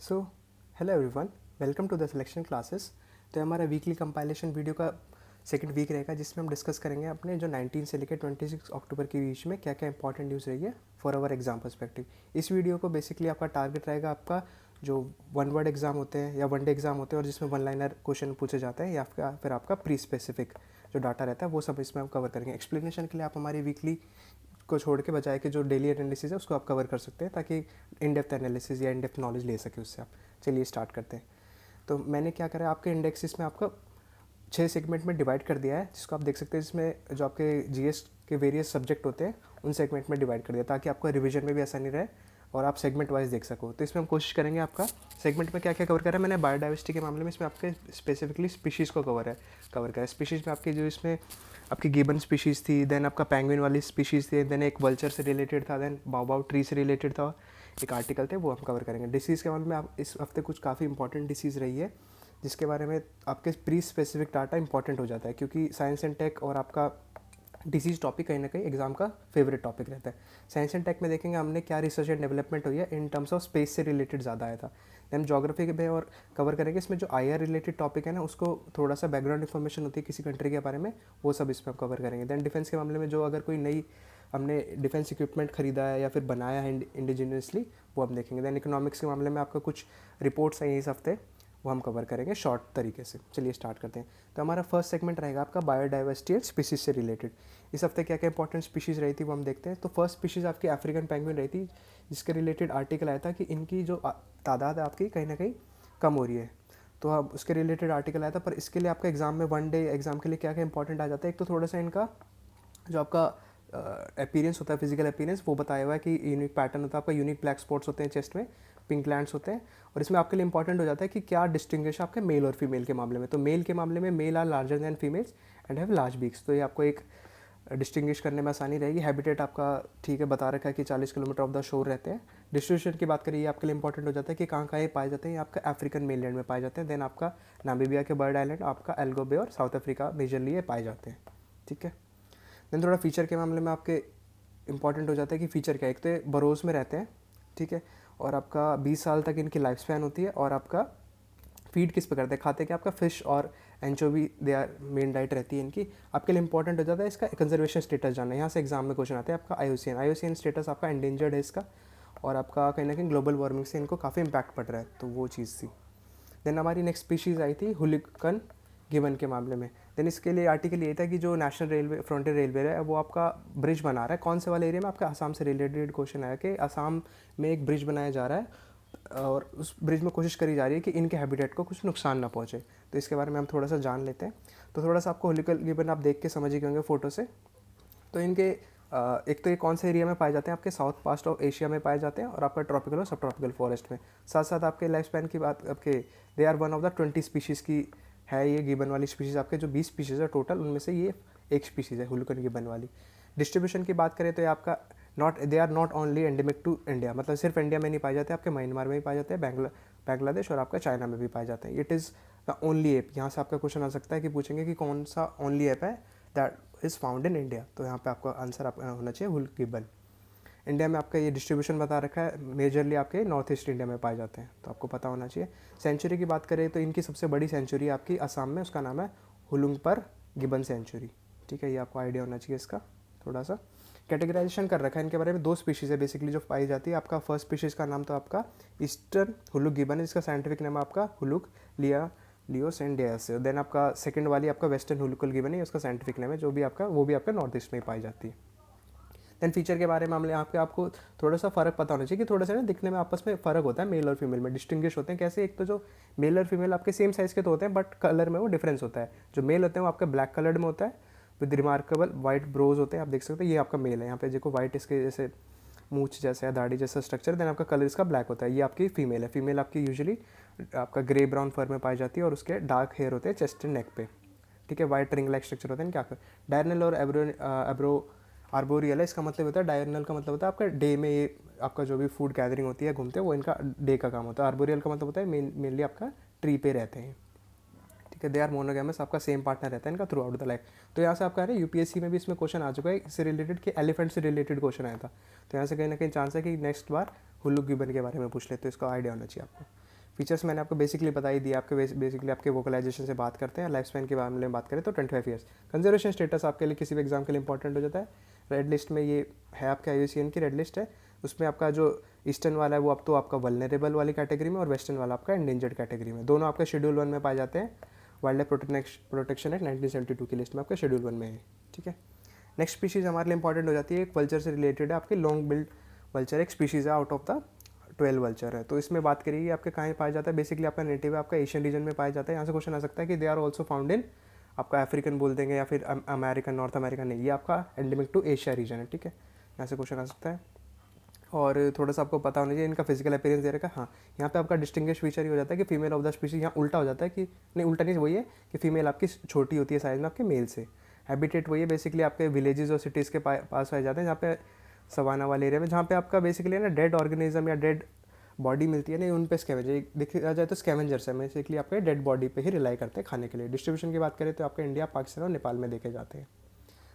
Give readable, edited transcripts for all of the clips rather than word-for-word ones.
So hello everyone, welcome to the selection classes. तो हमारा weekly compilation video का second week रहेगा, जिसमें हम डिस्कस करेंगे अपने जो 19 से लेकर 26 अक्टूबर के बीच में क्या क्या इंपॉर्टेंट न्यूज़ रही है फॉर आवर एग्जाम पर्सपेक्टिव। इस वीडियो को बेसिकली आपका टारगेट रहेगा आपका जो वन वर्ड एग्जाम होते हैं या वन डे एग्जाम होते हैं और जिसमें वन लाइनर क्वेश्चन पूछे जाते हैं, या फिर आपका प्री स्पेसिफिक जो डाटा रहता है वो सब इसमें हम कवर करेंगे। एक्सप्लेनेशन के लिए आप हमारी वीकली को छोड़ के बजाय कि जो डेली एनालिसिस है उसको आप कवर कर सकते हैं, ताकि इन डेप्थ एनालिसिस या इन डेप्थ नॉलेज ले सके उससे आप। चलिए स्टार्ट करते हैं। तो मैंने क्या करा, आपके इंडेक्सिस में आपका 6 सेगमेंट में डिवाइड कर दिया है, जिसको आप देख सकते हैं। जिसमें जो आपके जीएस के वेरियस सब्जेक्ट होते हैं उन सेगमेंट में डिवाइड कर दिया, ताकि आपको रिवीजन में भी आसानी रहे और आप सेगमेंट वाइज देख सको। तो इसमें हम कोशिश करेंगे आपका सेगमेंट में क्या क्या कवर करा है। मैंने बायोडाइवर्सिटी के मामले में इसमें आपके स्पेसिफिकली स्पीशीज़ को कवर करा है। स्पीशीज़ में आपकी जो इसमें आपकी गिबन स्पीशीज़ थी, देन आपका पेंगुइन वाली स्पीशीज़ थी, देन एक वल्चर से रिलेटेड था, देन बाओबाओ ट्री से रिलेटेड था, एक आर्टिकल थे, वो हम कवर करेंगे। डिसीज़ के मामले में आप इस हफ्ते कुछ काफ़ी इंपॉर्टेंट डिसीज़ रही है, जिसके बारे में आपके प्री स्पेसिफिक डाटा इंपॉर्टेंट हो जाता है, क्योंकि साइंस एंड टेक और आपका डिसीज़ टॉपिक कहीं ना कहीं एग्जाम का फेवरेट टॉपिक रहता है। साइंस एंड टेक में देखेंगे हमने क्या रिसर्च एंड डेवलपमेंट हुई है इन टर्म्स ऑफ स्पेस से रिलेटेड ज़्यादा आया था। देन ज्योग्राफी में और कवर करेंगे, इसमें जो आईआर रिलेटेड टॉपिक है ना, उसको थोड़ा सा बैकग्राउंड इन्फॉर्मेशन होती है किसी कंट्री के बारे में, वो सब इसमें हम कवर करेंगे। देन डिफेंस के मामले में जो अगर कोई नई हमने डिफेंस इक्विपमेंट खरीदा है या फिर बनाया है इंडिजिनियसली, वो हम देखेंगे। देन इकोनॉमिक्स के मामले में आपका कुछ रिपोर्ट्स हैं इस हफ्ते, वो हम कवर करेंगे शॉर्ट तरीके से। चलिए स्टार्ट करते हैं। तो हमारा फर्स्ट सेगमेंट रहेगा आपका बायोडाइवर्सिटी एंड स्पीशीज़ से रिलेटेड। इस हफ्ते क्या क्या इंपॉर्टेंट स्पीशीज़ रही थी वो हम देखते हैं। तो फर्स्ट स्पीशीज़ आपकी अफ्रीकन पेंगुइन रही थी, जिसके रिलेटेड आर्टिकल आया था कि इनकी जो तादाद है आपकी कहीं ना कहीं कम हो रही है, तो अब उसके रिलेटेड आर्टिकल आया था। पर इसके लिए आपका एग्जाम में वन डे एग्जाम के लिए क्या क्या इंपॉर्टेंट आ जाता है, एक तो थोड़ा सा इनका जो आपका अपीयरेंस होता है, फिजिकल अपीयरेंस, वो बताया हुआ है कि यूनिक पैटर्न होता है आपका, यूनिक ब्लैक स्पॉट्स होते हैं चेस्ट में, पिंक ग्लैंड्स होते हैं। और इसमें आपके लिए इंपॉर्टेंट हो जाता है कि क्या डिस्टिंग्विश आपके मेल और फीमेल के मामले में। तो मेल के मामले में male are larger than females and have large beaks, तो ये आपको एक डिस्टिंग्विश करने में आसानी रहेगी। हैबिटेट आपका ठीक है बता रखा है कि 40 किलोमीटर ऑफ द शोर रहते हैं। डिस्ट्रीब्यूशन की बात करिए, ये आपके लिए इंपॉर्टेंट हो जाता है कि कहाँ कहाँ ये पाए जाते हैं। ये आपका अफ्रीकन मेनलैंड में पाए जाते हैं। देन आपका नामीबिया के बर्ड आइलैंड, आपका एल्गो बे और साउथ अफ्रीका मेजरली ये पाए जाते हैं। ठीक है। देन थोड़ा फीचर के मामले में आपके इंपॉर्टेंट हो जाता है कि फ़ीचर क्या है। एक तो बरोज में रहते हैं, ठीक है, और आपका 20 साल तक इनकी लाइफ स्पैन होती है। और आपका फीड किस पे करते हैं, खाते हैं कि आपका फ़िश और एंचोवी दे आर मेन डाइट रहती है इनकी। आपके लिए इंपॉर्टेंट हो जाता है इसका कंजर्वेशन स्टेटस जानना है। यहाँ से एग्जाम में क्वेश्चन आते हैं आपका आईयूसीएन स्टेटस आपका एंडेंजर्ड है इसका, और आपका कहीं ना कहीं ग्लोबल वार्मिंग से इनको काफ़ी इंपैक्ट पड़ रहा है, तो वो चीज़ थी। देन हमारी नेक्स्ट स्पीशीज़ आई थी हुलिकन गिबन के मामले में। देन इसके लिए आर्टिकल ये था कि जो नेशनल रेलवे फ्रंटियर रेलवे है वो आपका ब्रिज बना रहा है। कौन से वाले एरिया में, आपका आसाम से रिलेटेड क्वेश्चन आया कि आसाम में एक ब्रिज बनाया जा रहा है और उस ब्रिज में कोशिश करी जा रही है कि इनके हैबिटेट को कुछ नुकसान ना पहुंचे। तो इसके बारे में हम थोड़ा सा जान लेते हैं। तो थोड़ा सा आपको हुलिकन गिबन आप देख के समझ ही होंगे फ़ोटो से। तो इनके एक तो ये कौन से एरिया में पाए जाते हैं, आपके साउथ पास्ट ऑफ एशिया में पाए जाते हैं, और आपका ट्रॉपिकल और सब ट्रॉपिकल फॉरेस्ट में। साथ साथ आपके लाइफ स्पैन की बात, आपके they are one of the 20 species की है ये गिबन वाली स्पीशीज़। आपके जो 20 स्पीशीज़ है टोटल, उनमें से ये एक स्पीशीज़ है हुलिकन गिबन वाली। डिस्ट्रीब्यूशन की बात करें तो ये आपका they are not only endemic to India, मतलब सिर्फ इंडिया में नहीं पाए जाते, आपके म्यांमार में भी पाए जाते हैं, बांग्लादेश और आपका चाइना में भी पाए जाते हैं। It is the only app. यहाँ से आपका क्वेश्चन आ सकता है कि पूछेंगे कि कौन सा ओनली ऐप है that is found in India, तो यहाँ पे आपका आंसर आपका होना चाहिए हुल गिबन। इंडिया में आपका ये डिस्ट्रीब्यूशन बता रखा है, मेजरली आपके नॉर्थ ईस्ट इंडिया में पाए जाते हैं, तो आपको पता होना चाहिए। सेंचुरी की बात करें तो इनकी सबसे बड़ी सेंचुरी आपकी असम में, उसका नाम है हुलुंगपर गिबन सेंचुरी। ठीक है, ये आपको आइडिया होना चाहिए इसका थोड़ा सा। कैटेगराइजेशन कर रखा है इनके बारे में, 2 स्पीशीज़ है बेसिकली जो पाई जाती है। आपका फर्स्ट स्पीशीज़ का नाम तो आपका ईस्टर्न हुलुक गिबन है, जिसका साइंटिफिक नाम है आपका हुलुक लियोस एंड डेयस। देन आपका सेकंड वाली आपका वेस्टर्न हुलुकल गिबन है, उसका साइंटिफिक नेम है, जो भी आपका वो भी आपका नॉर्थ ईस्ट में पाई जाती है। देन फीचर के बारे में मामले आपको थोड़ा सा फ़र्क पता होना चाहिए कि थोड़ा सा ना दिखने में आपस में फ़र्क होता है, मेल और फीमेल में डिस्टिंग्विश होते हैं कैसे। एक तो जो मेल और फीमेल आपके सेम साइज़ के तो होते हैं, बट कलर में वो डिफरेंस होता है। जो मेल होते हैं वो आपका ब्लैक कलर्ड में होता है विद रिमार्केबल वाइट ब्रोज होते हैं, आप देख सकते हैं। ये आपका मेल है, यहाँ पे देखो वाइट इसके जैसे मूछ जैसा है, दाढ़ी जैसा स्ट्रक्चर। देन आपका कलर इसका ब्लैक होता है। ये आपकी फीमेल है। फीमेल आपकी यूजुअली आपका ग्रे ब्राउन फर में पाई जाती है, और उसके डार्क हेयर होते हैं चेस्ट एंड नेक पे। ठीक है, वाइट रिंग लाइक स्ट्रक्चर होता है क्या। डायरनल और एब्रो आर्बोरियल है, इसका मतलब होता है, डायरनल का मतलब होता है आपका डे में ये आपका जो भी फूड गैदरिंग होती है, घूमते हैं, वो इनका डे का काम होता है। आर्बोरियल का मतलब होता है मेनली आपका ट्री पे रहते हैं। ठीक है, दे आर मोनोगैमस, आपका सेम पार्टनर रहता है इनका थ्रू आउट द लाइफ। तो यहाँ से आपका है यूपीएससी में भी इसमें क्वेश्चन आ चुका है इससे रिलेटेड कि एलिफेंट से रिलेटेड क्वेश्चन आया था। तो यहाँ से कहीं ना कहीं चांस है कि नेक्स्ट बार हुलुक गिबन के बारे में पूछ ले, तो इसका आइडिया होना चाहिए आपको। फीचर्स मैंने आपको बेसिकली बता ही दिया, आपके बेसिकली आपके वोकलाइजेशन से बात करते हैं। लाइफ स्पैन के बारे में बात करें तो 25 ईयर्स। कंजर्वेशन स्टेटस आपके लिए किसी भी एग्जाम के लिए इंपॉर्टेंट हो जाता है। रेड लिस्ट में ये है आपके IUCN की रेड लिस्ट है, उसमें आपका जो ईस्टर्न वाला है वो अब तो आपका वल्नरेबल वाली कैटेगरी में और वेस्टर्न वाला आपका एंडेंजर्ड कैटेगरी में, दोनों आपके शेड्यूल 1 में पाए जाते हैं। वाइल्ड लाइफ प्रोटेक्शन एक्ट 1972 की लिस्ट में आपका शेड्यूल 1 में है, ठीक है। नेक्स्ट स्पीशीज़ हमारे लिए इंपॉर्टेंट हो जाती है, एक वल्चर से रिलेटेड है, आपके लॉन्ग बिल्ड वल्चर एक स्पीशीज़ है, आउट ऑफ द 12 वल्चर है। तो इसमें बात करिए आपके कहाँ पाया जाता है, बेसिकली आपका नेटिव है आपका एशियन रीजन में पाया जाता है। यहाँ से क्वेश्चन आ सकता है कि they are also found in, आपका अफ्रीकन बोल देंगे या फिर अमेरिकन, नॉर्थ अमेरिकन नहीं, ये आपका एंडेमिक टू एशिया रीजन है, ठीक है। यहाँ से क्वेश्चन आ सकता है। और थोड़ा सा आपको पता होना चाहिए इनका फिजिकल अपीयरेंस दे रखा है। हाँ, यहाँ पे आपका डिस्टिंग्विश फीचर ही हो जाता है कि फीमेल ऑफ द स्पीशीज, यहाँ उल्टा हो जाता है कि नहीं, उल्टा नहीं, वही है कि फीमेल आपकी छोटी होती है साइज में आपके मेल से। हैबिटेट वही है, बेसिकली आपके विलेजेस और सिटीज़ के पास पाए जाते हैं, जहाँ पे सवाना वाले एरिया में, जहाँ पे आपका बेसिकली ना डेड ऑर्गेनिज्म या डेड बॉडी मिलती है, नहीं उन पे स्कैवेंजर देखा जाए तो स्कैवेंजर्स है, बेसिकली आपके डेड बॉडी पे ही रिलाई करते हैं खाने के लिए। डिस्ट्रीब्यूशन की बात करें तो आपका इंडिया, पाकिस्तान और नेपाल में देखे जाते हैं।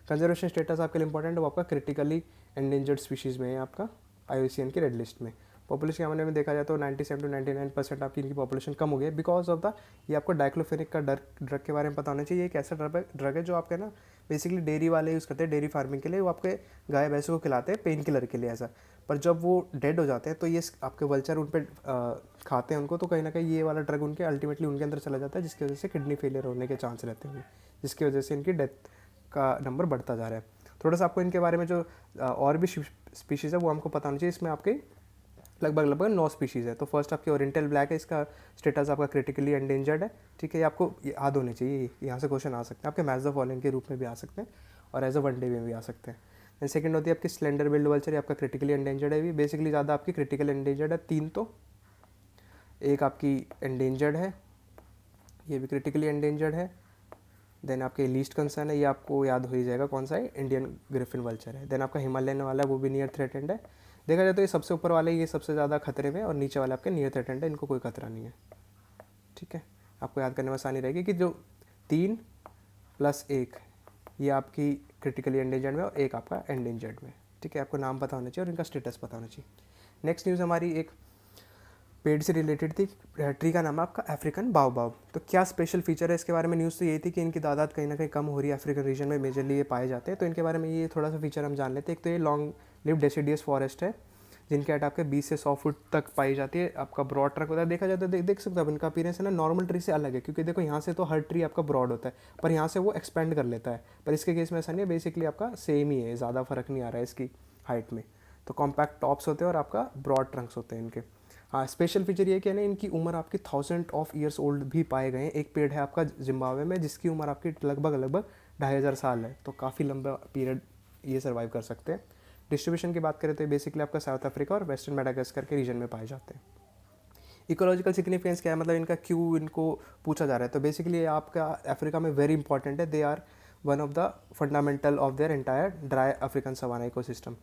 कंजर्वेशन स्टेटस आपके लिए इंपॉर्टेंट है, वो आपका क्रिटिकली एंडेंजर्ड स्पीशीज़ में है आपका IUCN की रेड लिस्ट में। पॉपुलेशन के मामले में देखा जाए तो 97 to 99% आपकी इनकी पॉपुलेशन कम हो गई बिकॉज ऑफ द, ये आपको डाइक्लोफेनिक का ड्रग के बारे में पता होना चाहिए। एक ऐसा ड्रग है जो आपके ना बेसिकली डेयरी वाले यूज़ करते हैं, डेयरी फार्मिंग के लिए, वो आपके गाय भैंसों को खिलाते हैं पेन किलर के लिए ऐसा। पर जब वो डेड हो जाते हैं तो ये आपके वल्चर उन पर खाते हैं उनको, तो कहीं ना कहीं ये वाला ड्रग उनके अल्टीमेटली उनके अंदर चला जाता है, जिसकी वजह से किडनी फेलियर होने के चांस रहते हैं, जिसकी वजह से इनकी डेथ का नंबर बढ़ता जा रहा है। थोड़ा सा आपको इनके बारे में जो और भी स्पीशीज़ है वो हमको पता होना चाहिए। इसमें आपके लगभग 9 स्पीशीज़ है। तो फर्स्ट आपकी ओरिएंटल ब्लैक है, इसका स्टेटस आपका क्रिटिकली एंडेंजर्ड है, ठीक है। ये आपको याद होने चाहिए, यहाँ से क्वेश्चन आ सकते हैं, आपके मैच द फॉलोइंग के रूप में भी आ सकते हैं और एज अ वनडे में भी आ सकते हैं। एंड सेकंड होती है आपकी स्लेंडर बिल्ड वल्चर, आपका क्रिटिकली एंडेंजर्ड है, भी बेसिकली ज़्यादा आपकी क्रिटिकल एंडेंजर्ड है, 3 तो एक आपकी एंडेंजर्ड है, ये भी क्रिटिकली एंडेंजर्ड है। देन आपके लीस्ट कंसर्न है, ये आपको याद हो ही जाएगा कौन सा है, इंडियन ग्रिफिन वल्चर है। देन आपका हिमालयन वाला है, वो भी नियर थ्रेटेंड है। देखा जाए तो ये सबसे ऊपर वाले ये सबसे ज़्यादा खतरे में, और नीचे वाले आपके नियर थ्रेटेंड है, इनको कोई खतरा नहीं है, ठीक है। आपको याद करने में आसानी रहेगी कि जो 3 + 1 ये आपकी क्रिटिकली एंडेंजर्ड में और एक आपका एंडेंजर्ड में, ठीक है। आपको नाम पता होना चाहिए और इनका स्टेटस पता होना चाहिए। नेक्स्ट न्यूज़ हमारी एक पेड़ से रिलेटेड थी, ट्री का नाम है आपका अफ्रीकन बाओबाब। तो क्या स्पेशल फीचर है इसके बारे में, न्यूज़ तो यही थी कि इनकी तादाद कहीं ना कहीं कम हो रही है, अफ्रीकन रीजन में मेजरली ये पाए जाते हैं। तो इनके बारे में ये थोड़ा सा फीचर हम जान लेते हैं। एक तो ये लॉन्ग लिव डेसिडियस फॉरेस्ट है, जिनकी हाइट आपके 20 से 100 फुट तक पाई जाती है। आपका ब्रॉड ट्रंक होता है, देखा जाए तो देख सकते हो इनका अपीयरेंस है ना नॉर्मल ट्री से अलग है, क्योंकि देखो यहाँ से तो हर ट्री आपका ब्रॉड होता है, पर यहाँ से वो एक्सपेंड कर लेता है, पर इसके केस में ऐसा नहीं है, बेसिकली आपका सेम ही है, ज़्यादा फर्क नहीं आ रहा है इसकी हाइट में। तो कॉम्पैक्ट टॉप्स होते हैं और आपका ब्रॉड ट्रंक्स होते हैं इनके। हाँ, स्पेशल फीचर ये है ना, इनकी उम्र आपकी 1000 ईयर्स ओल्ड भी पाए गए हैं। एक पेड़ है आपका जिम्बाब्वे में जिसकी उम्र आपकी लगभग 2500 साल है, तो काफ़ी लंबा पीरियड ये सर्वाइव कर सकते हैं। डिस्ट्रीब्यूशन की बात करें तो बेसिकली आपका साउथ अफ्रीका और वेस्टर्न मेडागास्कर के रीजन में पाए जाते हैं। इकोलॉजिकल सिग्निफिकेंस क्या है, मतलब इनका क्यों इनको पूछा जा रहा है, तो बेसिकली आपका अफ्रीका में वेरी इंपॉर्टेंट है, they are one of the fundamental of their entire dry African savanna ecosystem.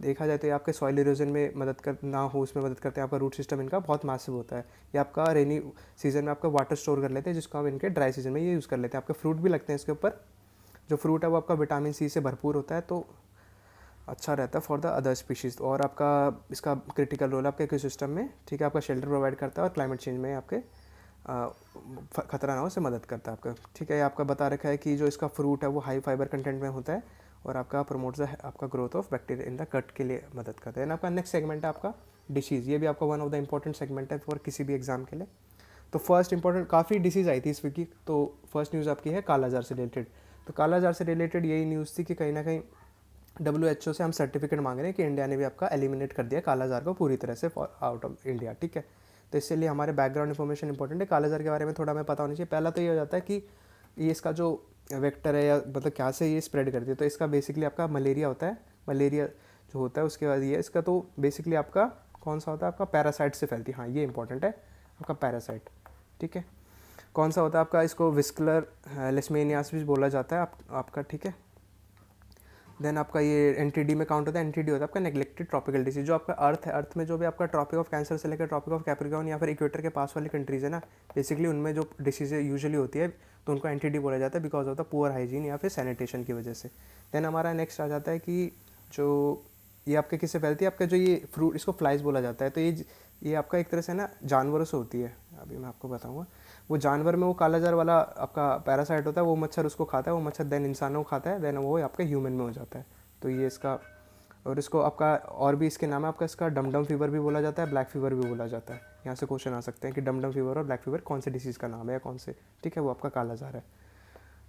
देखा जाए तो ये आपके सॉइल इरोजन में मदद कर ना हो, उसमें मदद करते हैं। आपका रूट सिस्टम इनका बहुत मैसिव होता है, ये आपका रेनी सीजन में आपका वाटर स्टोर कर लेते हैं, जिसको हम इनके ड्राई सीजन में ये यूज़ कर लेते हैं। आपके फ्रूट भी लगते हैं इसके ऊपर, जो फ्रूट है वो आपका विटामिन C से भरपूर होता है, तो अच्छा रहता है फॉर द अदर स्पीशीज़। और आपका इसका क्रिटिकल रोल है आपके इकोसिस्टम में, ठीक है। आपका शेल्टर प्रोवाइड करता है और क्लाइमेट चेंज में आपके खतरा ना हो उससे मदद करता है आपका, ठीक है। आपका बता रखा है कि जो इसका फ्रूट है वो हाई फाइबर कंटेंट में होता है और आपका प्रमोट्स आपका growth of bacteria in the gut के लिए मदद करता है। आपका नेक्स्ट सेगमेंट है आपका डिसीज़, ये भी आपका one of the important segment है फॉर किसी भी एग्जाम के लिए। तो फर्स्ट इंपॉर्टेंट काफ़ी डिसीज़ आई थी इस वीक की, तो फर्स्ट न्यूज़ आपकी है कालाजार से रिलेटेड। तो कालाजार से रिलेटेड यही न्यूज़ थी कि कहीं ना कहीं WHO से हम सर्टिफिकेट मांग रहे हैं कि इंडिया ने भी आपका एलिमिनेट कर दिया कालाजार को पूरी तरह से आउट ऑफ इंडिया, ठीक है। तो इसके लिए हमारे बैकग्राउंड इन्फॉर्मेशन इंपॉर्टेंट है, कालाजार के बारे में थोड़ा हमें पता होना चाहिए। पहला तो ये हो जाता है कि ये इसका जो वेक्टर है या मतलब क्या से ये स्प्रेड करती है, तो इसका बेसिकली आपका मलेरिया होता है, मलेरिया जो होता है उसके बाद ये इसका तो बेसिकली आपका कौन सा होता है, आपका पैरासाइट से फैलती है। हाँ, ये इंपॉर्टेंट है आपका पैरासाइट, ठीक है। कौन सा होता है आपका, इसको विस्कुलर लेशमेनियासिस बोला जाता है आपका, ठीक है। देन आपका ये NTD में काउंट होता है। NTD होता है आपका नेग्लेक्टेड ट्रॉपिकल डिसीज। जो आपका अर्थ है, अर्थ में जो भी आपका ट्रॉपिक ऑफ कैंसर से लेकर ट्रॉपिक ऑफ कैप्रिकॉर्न या फिर इक्वेटर के पास वाली कंट्रीज़ है ना, बेसिकली उनमें जो डिसीज़ें यूजुअली होती है तो उनको NTD बोला जाता है because of the poor hygiene या फिर सैनिटेशन की वजह से। देन हमारा नेक्स्ट आ जाता है कि जो ये आपके किससे फैलती है, आपका जो ये फ्रूट, इसको फ्लाइज बोला जाता है। तो ये ये आपका एक तरह से ना जानवरों से होती है, अभी मैं आपको बताऊंगा। वो जानवर में वो कालाजार वाला आपका पैरासाइट होता है, वो मच्छर उसको खाता है, वो मच्छर देन इंसानों को खाता है, देन वो आपके ह्यूमन में हो जाता है। तो ये इसका, और इसको आपका और भी इसके नाम है आपका, इसका डमडम फीवर भी बोला जाता है, ब्लैक फीवर भी बोला जाता है। यहाँ से क्वेश्चन आ सकते हैं कि डमडम फीवर और ब्लैक फीवर कौन से डिसीज़ का नाम है या कौन से, ठीक है, वो आपका कालाजार है।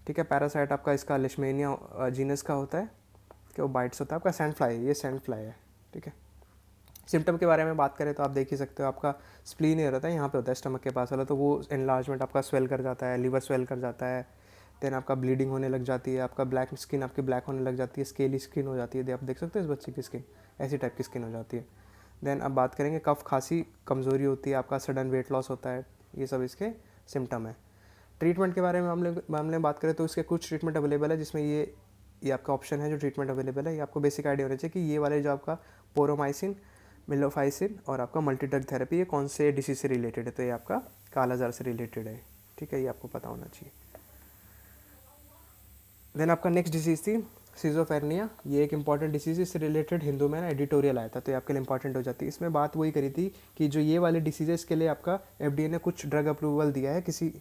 ठीक है, पैरासाइट आपका इसका लिशमेनिया जीनस का होता है कि वो बाइट्स होता है आपका। सैंड फ्लाई है, ये सैंड फ्लाई है। ठीक है, सिम्टम के बारे में बात करें तो आप देख ही सकते हो, आपका स्प्लीन एयर होता है, यहाँ पे होता है स्टमक के पास वाला, तो वो एनलार्जमेंट आपका स्वेल कर जाता है, लीवर स्वेल कर जाता है, देन आपका ब्लीडिंग होने लग जाती है, आपका ब्लैक स्किन आपकी ब्लैक होने लग जाती है, स्केली स्किन हो जाती है, आप देख सकते हो इस बच्चे की स्किन ऐसी टाइप की स्किन हो जाती है। देन अब बात करेंगे कफ खांसी, कमज़ोरी होती है, आपका सडन वेट लॉस होता है, ये सब इसके सिम्टम है। ट्रीटमेंट के बारे में मामले में बात करें तो इसके कुछ ट्रीटमेंट अवेलेबल है, जिसमें ये आपका ऑप्शन है जो ट्रीटमेंट अवेलेबल है। ये आपको बेसिक आइडिया होना चाहिए कि ये वाले जो आपका पोरोमाइसिन, मिलोफाइसिन और आपका मल्टीड्रग थेरेपी, ये कौन से डिसीज से रिलेटेड है, तो ये आपका कालाजार से रिलेटेड है। ठीक है, ये आपको पता होना चाहिए। देन आपका नेक्स्ट डिसीज़ थी सिजोफेरेनिया, ये एक इंपॉर्टेंट डिसीज़, इससे रिलेटेड हिंदू में ना एडिटोरियल आया था, तो ये आपके लिए इंपॉर्टेंट हो जाती है। इसमें बात वही करी थी कि जो ये वाली डिसीज़ है इसके लिए आपका एफडीए ने कुछ ड्रग अप्रूवल दिया है, किसी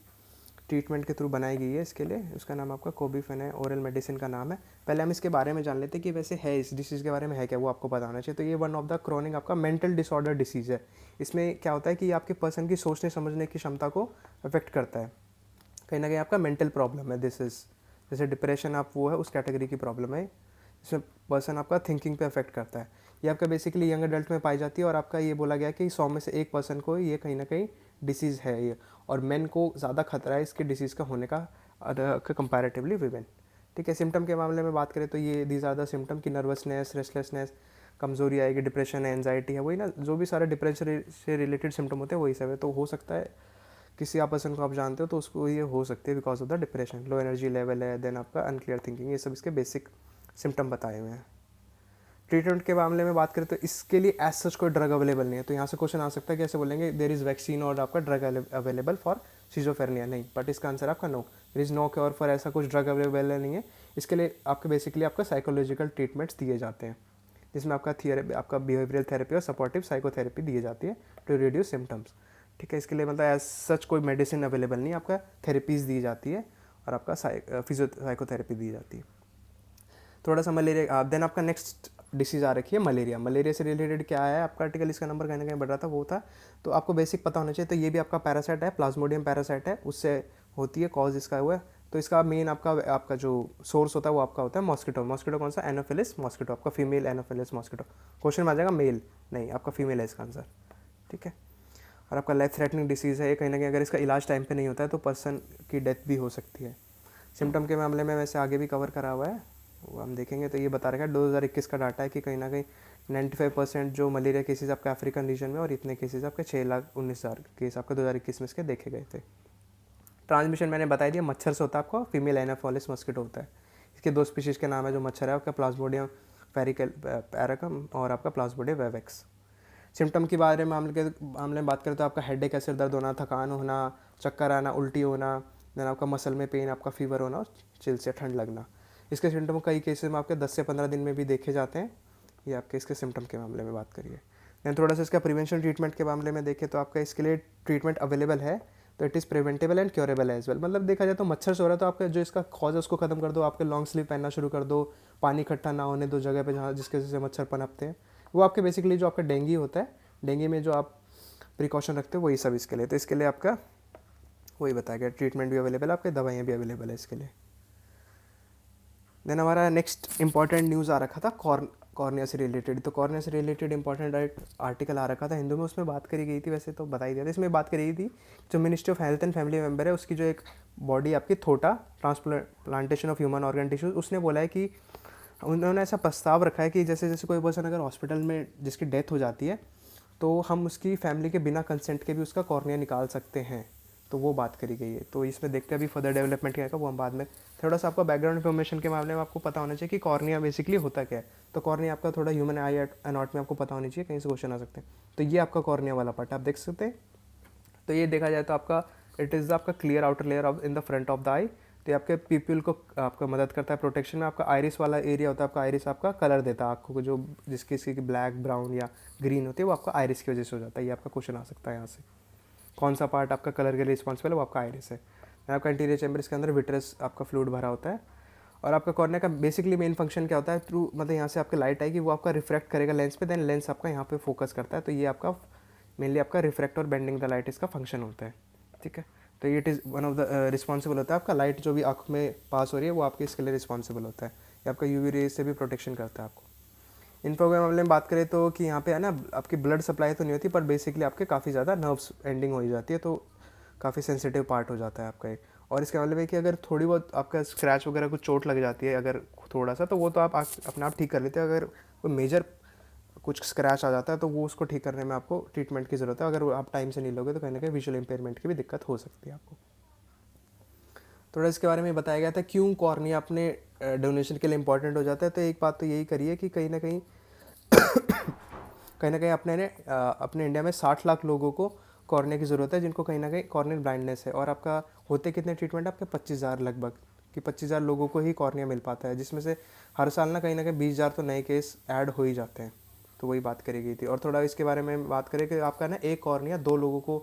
ट्रीटमेंट के थ्रू बनाई गई है इसके लिए, उसका नाम आपका कोबिफेन है, ओरल मेडिसिन का नाम है। पहले हम इसके बारे में जान लेते हैं कि वैसे है इस डिसीज़ के बारे में है क्या, वो आपको पता होना चाहिए। तो ये वन ऑफ द क्रॉनिक आपका मेंटल डिसऑर्डर डिसीज़ है। इसमें क्या होता है कि आपके पर्सन की सोचने समझने की क्षमता को अफेक्ट करता है, कहीं ना कहीं आपका मेंटल प्रॉब्लम है दिस इज़, जैसे डिप्रेशन आप वो है उस कैटेगरी की प्रॉब्लम है, इसमें पर्सन आपका थिंकिंग पे अफेक्ट करता है। ये आपका बेसिकली यंग एडल्ट में पाई जाती है, और आपका ये बोला गया कि 100 में से एक पर्सन को ये कहीं ना कहीं डिसीज़ है ये, और मेन को ज़्यादा खतरा है इसके डिसीज़ का होने का कंपैरेटिवली वीमेन। ठीक है, सिम्टम के मामले में बात करें तो ये दीज आर द सिम्टम की नर्वसनेस, रेस्टलेसनेस, कमजोरी आएगी, डिप्रेशन है, एंजाइटी है, वही ना जो भी सारे डिप्रेशन से रिलेटेड सिम्टम होते हैं वही सब है। तो हो सकता है किसी आप पर्सन को आप जानते हो तो उसको ये हो सकती है because of the depression, low energy level है, देन आपका अनक्लियर थिंकिंग, ये सब इसके बेसिक सिम्टम बताए हुए हैं। ट्रीटमेंट के मामले में बात करें तो इसके लिए एज सच कोई ड्रग अवेलेबल नहीं है। तो यहाँ से क्वेश्चन आ सकता है कि ऐसे बोलेंगे देर इज़ वैक्सीन और आपका ड्रग अवेलेबल फॉर सिजोफेरेनिया, नहीं, बट इसका आंसर आपका no, there is no cure for, ऐसा कुछ ड्रग अवेलेबल नहीं है। इसके लिए आपके बेसिकली आपका साइकोलॉजिकल ट्रीटमेंट्स दिए जाते हैं, जिसमें आपका थियरी आपका बिहेवियरल थेरेपी और सपोर्टिव साइकोथेरेपी दी जाती है टू रिड्यूस सिम्टम्स। ठीक है, इसके लिए मतलब एज सच कोई मेडिसिन अवेलेबल नहीं, आपका थेरेपीज़ दी जाती है और आपका साइकोथेरेपी दी जाती है। थोड़ा सा मलेरिया, देन आपका नेक्स्ट डिसीज़ आ रखी है मलेरिया। मलेरिया से रिलेटेड क्या है आपका आर्टिकल, इसका नंबर कहीं ना कहीं बढ़ रहा था, वो था, तो आपको बेसिक पता होना चाहिए। तो ये भी आपका पैरासाइट है, प्लाज्मोडियम पैरासाइट है, उससे होती है, कॉज इसका हुआ है। तो इसका मेन आपका जो सोर्स होता है वो आपका होता है मॉस्किटो। मॉस्किटो कौन सा, एनोफिलिस मॉस्किटो, आपका फीमेल एनोफिलिस मॉस्किटो। क्वेश्चन में आ जाएगा मेल, नहीं आपका फीमेल है इसका आंसर। ठीक है, और आपका लाइफ थ्रेटनिंग डिसीज़ है ये, कहीं ना कहीं अगर इसका इलाज टाइम पे नहीं होता है तो पर्सन की डेथ भी हो सकती है। सिम्टम के मामले में वैसे आगे भी कवर करा हुआ है, वो हम देखेंगे। तो ये बता रखा है 2021 का डाटा है कि कहीं ना कहीं 95% जो मलेरिया केसेस आपके अफ्रीकन रीजन में, और इतने केसेस आपके 6,19,000 केस आपके 2021 में इसके देखे गए थे। ट्रांसमिशन मैंने बता दिया, मच्छर से होता है, आपको फीमेल एनाफोलिस मॉस्किटो होता है। इसके दो स्पीशीज़ के नाम है जो मच्छर है आपका, प्लाज्मोडियम पैरिकम और आपका प्लाज्मोडियम वेवेक्स। सिम्टम के बारे में मामले में बात करें तो आपका हेडेक है, सिर दर्द होना, थकान होना, चक्कर आना, उल्टी होना, देन आपका मसल में पेन, आपका फीवर होना और चिल से ठंड लगना। इसके सिम्टम कई केसेस में आपके 10 से 15 दिन में भी देखे जाते हैं। ये आपके इसके सिम्टम के मामले में बात करिए। देन थोड़ा सा इसका प्रिवेंशन ट्रीटमेंट के मामले में देखें तो आपका इसके लिए ट्रीटमेंट अवेलेबल है, तो it is preventable and curable as well. मतलब देखा जाए तो मच्छर से हो रहा है तो आपका जो इसका कॉज है उसको खत्म कर दो, आपके लॉन्ग स्लीव पहनना शुरू कर दो, पानी इकट्ठा ना होने दो जगह पे जहाँ जिसके वजह से मच्छर पनपते हैं, वो आपके बेसिकली जो आपका डेंगू होता है, डेंगू में जो आप प्रिकॉशन रखते हो वही सब इसके लिए। तो इसके लिए आपका वही बताया गया, ट्रीटमेंट भी अवेलेबल है, आपके दवाइयाँ भी अवेलेबल है इसके लिए। देन हमारा नेक्स्ट इंपॉर्टेंट न्यूज़ आ रखा था कॉर्निया से रिलेटेड। तो कॉर्निया से रिलेटेड इंपॉर्टेंट आर्टिकल आ रखा था हिंदू में, उसमें बात करी गई थी, वैसे तो बता ही दिया था। इसमें बात करी गई थी जो ministry of health and family member है उसकी जो एक बॉडी आपकी थोटा transplantation of human organ tissues, उसने बोला है कि उन्होंने ऐसा प्रस्ताव रखा है कि जैसे जैसे कोई पर्सन अगर हॉस्पिटल में जिसकी डेथ हो जाती है तो हम उसकी फैमिली के बिना कंसेंट के भी उसका कॉर्निया निकाल सकते हैं, तो वो बात करी गई है। तो इसमें देखते हैं अभी फर्दर डेवलपमेंट क्या है वो हम बाद में। थोड़ा सा आपका बैकग्राउंड इन्फॉर्मेशन के मामले में आपको पता होना चाहिए कि कॉर्निया बेसिकली होता क्या है। तो कॉर्निया आपका थोड़ा ह्यूमन आई एनाटॉमी में आपको पता होनी चाहिए, कहीं से क्वेश्चन आ सकते हैं। तो ये आपका कॉर्निया वाला पार्ट आप देख सकते हैं। तो ये देखा जाए तो आपका इट इज़ आपका clear outer layer of in the front of the eye, तो ये आपके पीपल को आपका मदद करता है प्रोटेक्शन में। आपका आइरिस वाला एरिया होता है, आपका आइरिस आपका कलर देता है आँखों को, जो जिसकी ब्लैक ब्राउन या ग्रीन होती है वो आपका आइरिस की वजह से हो जाता है। ये आपका क्वेश्चन आ सकता है यहाँ से, कौन सा पार्ट आपका कलर के लिए रिस्पॉन्सिबल है, वो आपका आइरिस है। आपका इंटीरियर चैम्बर, इसके अंदर विट्रस आपका फ्लूइड भरा होता है। और आपका कॉर्निया का बेसिकली मेन फंक्शन क्या होता है, थ्रू मतलब यहाँ से आपका लाइट आएगी, वो आपका रिफ्रैक्ट करेगा लेंस पे, देन लेंस आपका यहाँ पे फोकस करता है। तो ये आपका मेनली आपका रिफ्रैक्ट और बेंडिंग द लाइट इसका फंक्शन होता है, ठीक है। तो ये it is one of the responsible होता है, आपका लाइट जो भी आँख में पास हो रही है वो आपके इसके लिए रिस्पॉन्सिबल होता है। ये आपका यूवी रेज से भी प्रोटेक्शन करता है आपको। इन्फो के मामले में बात करें तो कि यहाँ पे है ना आपकी ब्लड सप्लाई तो नहीं होती, पर बेसिकली आपके काफ़ी ज़्यादा नर्व्स एंडिंग हो जाती है, तो काफ़ी सेंसिटिव पार्ट हो जाता है आपका एक। और इसके मामले में कि अगर थोड़ी बहुत आपका स्क्रैच वगैरह कुछ चोट लग जाती है अगर थोड़ा सा, तो वो तो आप अपने आप ठीक कर लेते हैं। अगर कोई मेजर कुछ स्क्रैच आ जाता है तो वो उसको ठीक करने में आपको ट्रीटमेंट की ज़रूरत है। अगर आप टाइम से नहीं लोगे तो कहीं ना कहीं विजुअल इम्पेयरमेंट की भी दिक्कत हो सकती है आपको। थोड़ा इसके बारे में बताया गया था क्यों कॉर्निया अपने डोनेशन के लिए इंपॉर्टेंट हो जाता है। तो एक बात तो यही करिए कि कहीं ना कहीं अपने ने अपने इंडिया में 60 लाख लोगों को कॉर्निया की ज़रूरत है, जिनको कहीं ना कहीं कॉर्नियल ब्लाइंडनेस है। और आपका होते कितने ट्रीटमेंट आपके 25,000 लगभग, कि 25,000 लोगों को ही कॉर्निया मिल पाता है, जिसमें से हर साल ना कहीं 20,000 तो नए केस ऐड हो ही जाते हैं। तो वही बात करी गई थी। और थोड़ा इसके बारे में बात करें कि आपका ना एक कॉर्निया 2 लोगों को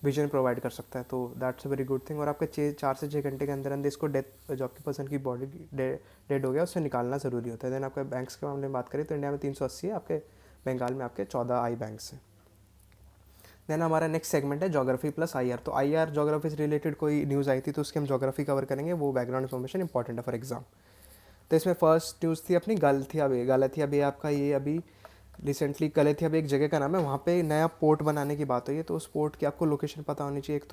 विजन प्रोवाइड कर सकता है, तो that's a very good thing. और आपका 4 से 6 घंटे के अंदर अंदर इसको डेथ, जो आपकी पर्सन की बॉडी डेड हो गया उससे निकालना ज़रूरी होता है। देन आपका बैंक्स के मामले में बात करें तो इंडिया में 380 है, आपके बंगाल में आपके 14 आई बैंक्स हैं। देन हमारा नेक्स्ट सेगमेंट है ज्योग्राफी प्लस आई आर। तो आई आर ज्योग्राफी से रिलेटेड कोई न्यूज़ आई थी तो उसकी हम ज्योग्राफी कवर करेंगे, वो बैकग्राउंड इन्फॉर्मेशन इंपॉर्टेंट है फॉर एग्जाम। तो इसमें फर्स्ट न्यूज़ थी अपनी गलथिया बे। गलथिया बे आपका ये अभी रिसेंटली, गलथिया बे एक जगह का नाम है, वहाँ पे नया पोर्ट बनाने की बात हुई है। तो उस पोर्ट की आपको लोकेशन पता होनी चाहिए एक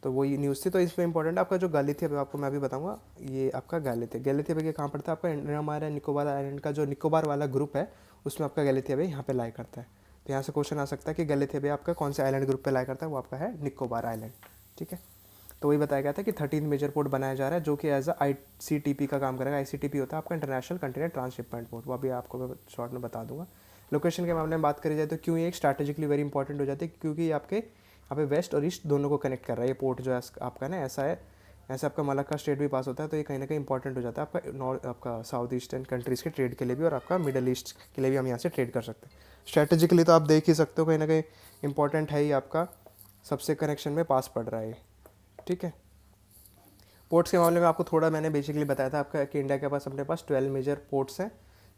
तो वही न्यूज़ थी। तो इसमें इंपॉर्टेंट आपका जो गलथिया बे, आपको मैं भी बताऊंगा। ये आपका गलथिया बे के कहाँ पड़ता है, आपका अंडमान एंड निकोबार आइलैंड का जो निकोबार वाला ग्रुप है उसमें आपका गलथिया बे यहाँ पे लाई करता है। तो यहाँ से क्वेश्चन आ सकता है कि गलथिया बे आपका कौन से आइलैंड ग्रुप पे लाई करता है, वो आपका है निकोबार आइलैंड, ठीक है। तो वही बताया गया था कि 13 मेजर पोर्ट बनाया जा रहा है जो कि एज ICTP का काम करेगा। ICTP होता है आपका इंटरनेशनल कंटेनर ट्रांसशिपमेंट पोर्ट, वो अभी आपको मैं शॉर्ट में बता दूंगा। लोकेशन के मामले में बात करी जाए तो क्यों ये एक स्ट्रैटेजिकली वेरी इंपॉर्टेंट हो जाती है, क्योंकि ये आपके यहाँ पे वेस्ट और ईस्ट दोनों को कनेक्ट कर रहा है। ये पोर्ट जो है आपका ना ऐसा है, ऐसे आपका मलक्का स्ट्रेट भी पास होता है, तो ये कहीं ना कहीं इंपॉर्टेंट हो जाता है आपका नॉर्थ, आपका साउथ ईस्टर्न कंट्रीज़ के ट्रेड के लिए भी, और आपका मिडल ईस्ट के लिए भी हम यहाँ से ट्रेड कर सकते हैं। स्ट्रैटेजिकली तो आप देख ही सकते हो कहीं ना कहीं इंपॉर्टेंट है ही, आपका सबसे कनेक्शन में पास पड़ रहा है, ठीक है। पोर्ट्स के मामले में आपको थोड़ा मैंने बेसिकली बताया था आपका कि इंडिया के पास अपने पास 12 मेजर पोर्ट्स हैं,